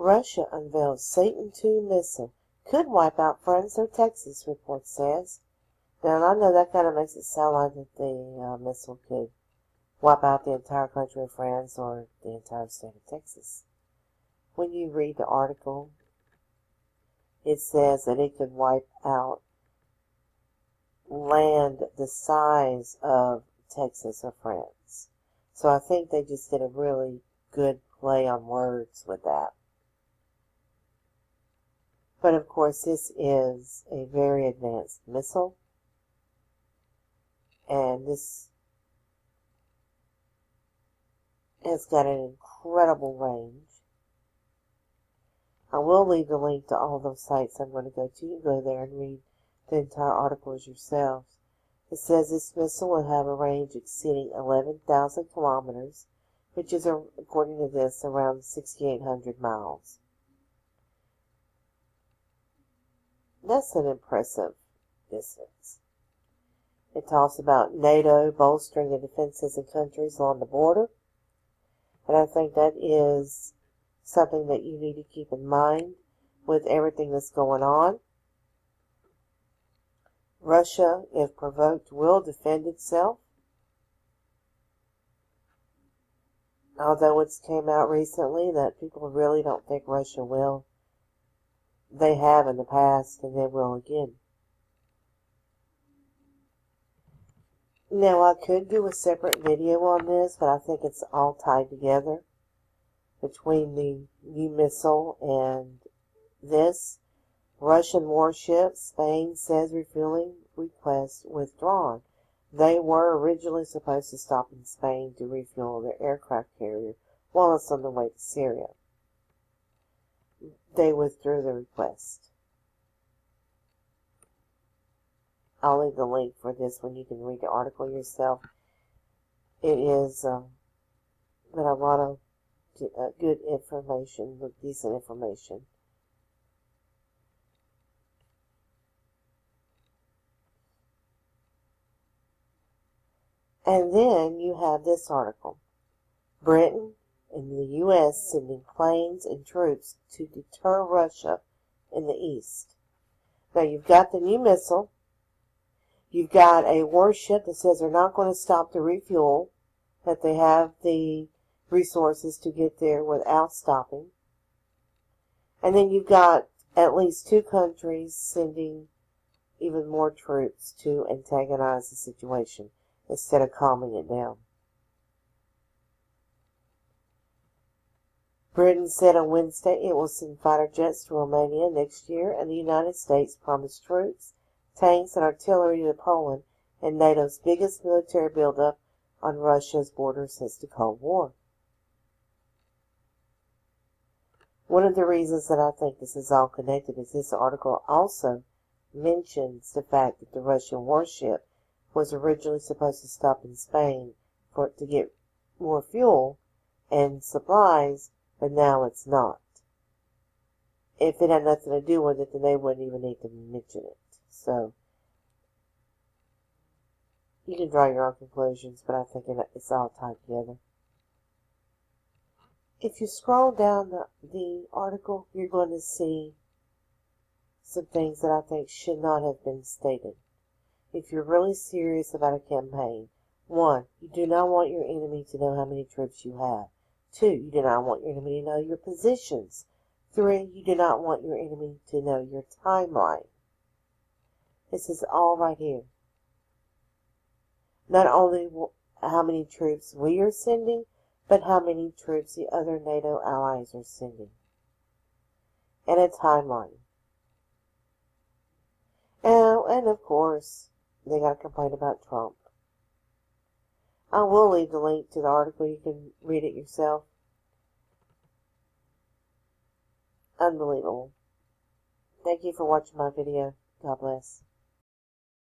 Russia unveils Satan II missile. Could wipe out France or Texas, report says. Now, I know that kind of makes it sound like that the missile could wipe out the entire country of France or the entire state of Texas. When you read the article, it says that it could wipe out land the size of Texas or France. So I think they just did a really good play on words with that. But of course, this is a very advanced missile, and this has got an incredible range. I will leave the link to all those sites I'm going to go to. You can go there and read the entire articles yourselves. It says this missile will have a range exceeding 11,000 kilometers, which is, according to this, around 6,800 miles. That's an impressive distance. It talks about NATO bolstering the defenses of countries along the border. And I think that is something that you need to keep in mind with everything that's going on. Russia, if provoked, will defend itself. Although it's came out recently that people really don't think Russia will. They have in the past, and they will again. Now, I could do a separate video on this, but I think it's all tied together between the new missile and this. Russian warships, Spain says refueling request withdrawn. They were originally supposed to stop in Spain to refuel their aircraft carrier while it's on the way to Syria. They withdrew the request. I'll leave the link for this one. You can read the article yourself. It is but a lot of good information, decent information. And then you have this article. Britain and the U.S. sending planes and troops to deter Russia in the east. Now you've got the new missile. You've got a warship that says they're not going to stop to refuel, that they have the resources to get there without stopping. And then you've got at least two countries sending even more troops to antagonize the situation instead of calming it down. Britain said on Wednesday it will send fighter jets to Romania next year, and the United States promised troops, tanks, and artillery to Poland in NATO's biggest military buildup on Russia's border since the Cold War. One of the reasons that I think this is all connected is this article also mentions the fact that the Russian warship was originally supposed to stop in Spain to get more fuel and supplies, but now it's not. If it had nothing to do with it, then they wouldn't even need to mention it. So, you can draw your own conclusions, but I think it's all tied together. If you scroll down the article, you're going to see some things that I think should not have been stated. If you're really serious about a campaign, 1, you do not want your enemy to know how many troops you have. 2, you do not want your enemy to know your positions. 3, you do not want your enemy to know your timeline. This is all right here. Not only how many troops we are sending, but how many troops the other NATO allies are sending. And a timeline. And of course, they got to complain about Trump. I will leave the link to the article. You can read it yourself. Unbelievable. Thank you for watching my video. God bless.